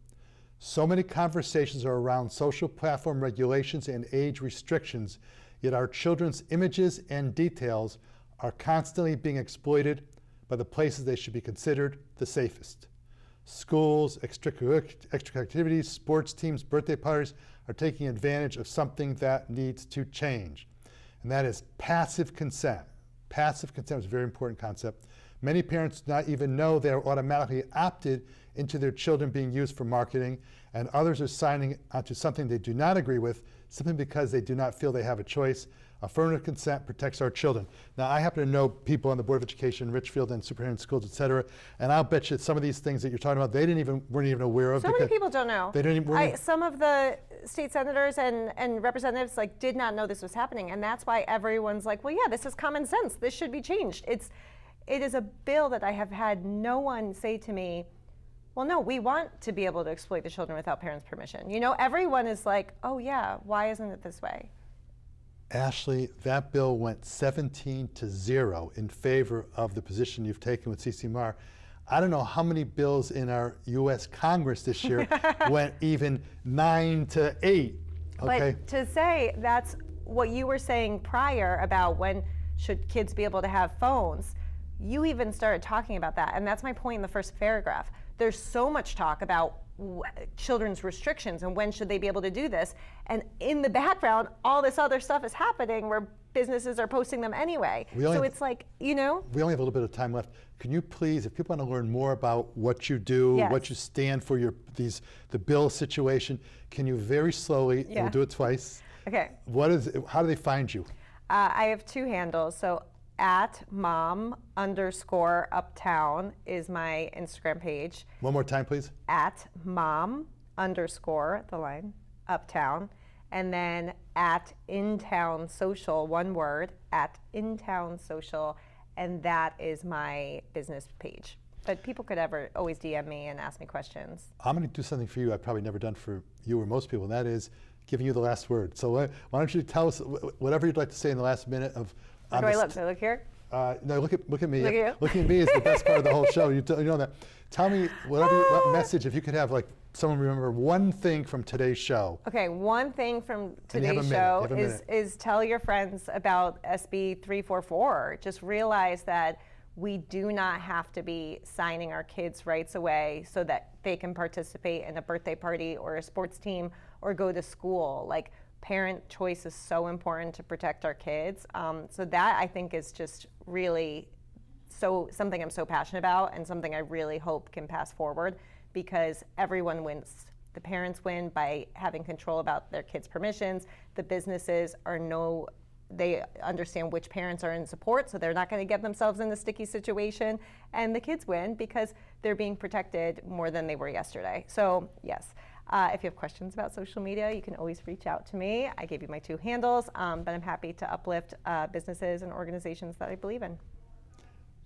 So many conversations are around social platform regulations and age restrictions, yet our children's images and details are constantly being exploited by the places they should be considered the safest. Schools, extra activities, sports teams, birthday parties are taking advantage of something that needs to change, and that is passive consent. Passive consent is a very important concept. Many parents do not even know they are automatically opted into their children being used for marketing, and others are signing onto something they do not agree with simply because they do not feel they have a choice. Affirmative consent protects our children. Now, I happen to know people on the Board of Education, Richfield and superintendent schools, et cetera, and I'll bet you some of these things that you're talking about, they weren't even aware of. So many people don't know. They didn't even, some of the state senators and representatives did not know this was happening, and that's why everyone's like, well, yeah, this is common sense. This should be changed. It is a bill that I have had no one say to me, well, no, we want to be able to exploit the children without parents' permission. You know, everyone is like, oh yeah, why isn't it this way? Ashley, that bill went 17-0 in favor of the position you've taken with CC Marr. I don't know how many bills in our U.S. Congress this year went even 9-8. Okay. But to say that's what you were saying prior about when should kids be able to have phones, you even started talking about that, and that's my point in the first paragraph. There's so much talk about children's restrictions and when should they be able to do this, and in the background, all this other stuff is happening where businesses are posting them anyway. So it's like, you know. We only have a little bit of time left. Can you please, if people want to learn more about what you do, what you stand for, the bill situation, can you very slowly, and we'll do it twice. Okay. How do they find you? I have two handles. So at mom_uptown is my Instagram page. One more time, please. At mom_uptown, and then at InTown Social, one word, at InTown Social, and that is my business page. But people could always DM me and ask me questions. I'm going to do something for you I've probably never done for you or most people, and that is giving you the last word. So why don't you tell us whatever you'd like to say in the last minute of. Where do I look? Do I look here? No, look at me. Look at you. Looking at me is the best part of the whole show. You know that. Tell me what message, if you could have someone remember one thing from today's show. Okay, one thing from today's show is tell your friends about SB 344. Just realize that we do not have to be signing our kids' rights away so that they can participate in a birthday party or a sports team or go to school. Parent choice is so important to protect our kids. So that I think is just really something I'm so passionate about and something I really hope can pass forward because everyone wins. The parents win by having control about their kids' permissions. The businesses they understand which parents are in support, so they're not going to get themselves in a sticky situation. And the kids win because they're being protected more than they were yesterday. So yes, If you have questions about social media, you can always reach out to me. I gave you my 2 handles, but I'm happy to uplift businesses and organizations that I believe in.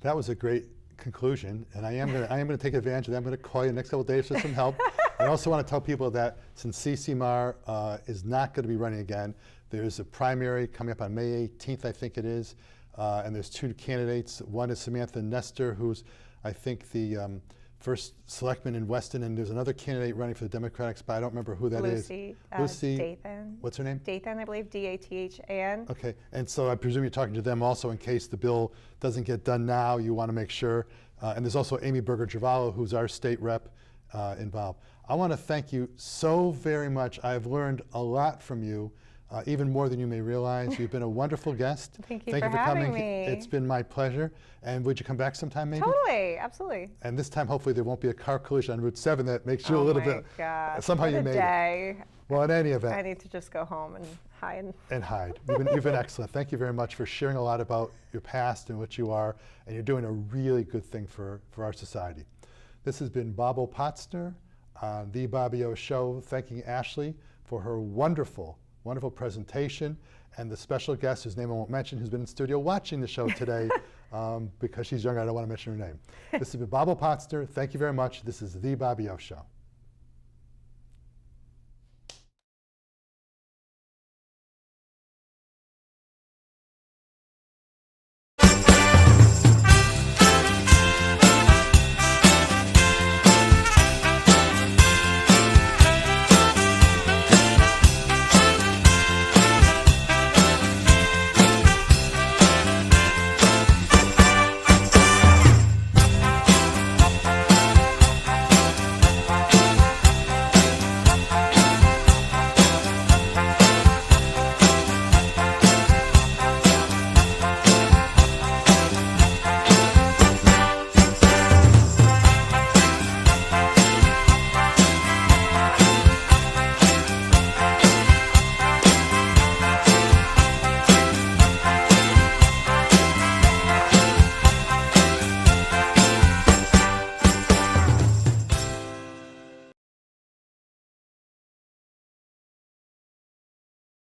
That was a great conclusion, and I am going to take advantage of that. I'm going to call you the next couple of days for some help. I also want to tell people that since CCMAR is not going to be running again, there's a primary coming up on May 18th, I think it is, and there's 2 candidates. One is Samantha Nestor, who's, I think, the first selectman in Weston, and there's another candidate running for the Democratic spot. I don't remember who that is. Lucy Dathan. What's her name? Dathan, I believe, D-A-T-H-A-N. Okay, and so I presume you're talking to them also in case the bill doesn't get done now. You want to make sure. And there's also Amy Berger-Javallo, who's our state rep, involved. I want to thank you so very much. I've learned a lot from you, even more than you may realize. You've been a wonderful guest. Thank you for having coming. me. It's been my pleasure. And would you come back sometime, maybe? Totally, absolutely. And this time, hopefully, there won't be a car collision on Route 7 that makes you a little bit. Gosh, somehow what you a made day. it. Well, in any event. I need to just go home and hide. And hide. You've been excellent. Thank you very much for sharing a lot about your past and what you are. And you're doing a really good thing for our society. This has been Bob Opatzner on The Bobby O Show, thanking Ashley for her wonderful, wonderful presentation, and the special guest, whose name I won't mention, who's been in studio watching the show today because she's younger. I don't want to mention her name. This has been Bob Opatzner. Thank you very much. This is The Bobby O Show.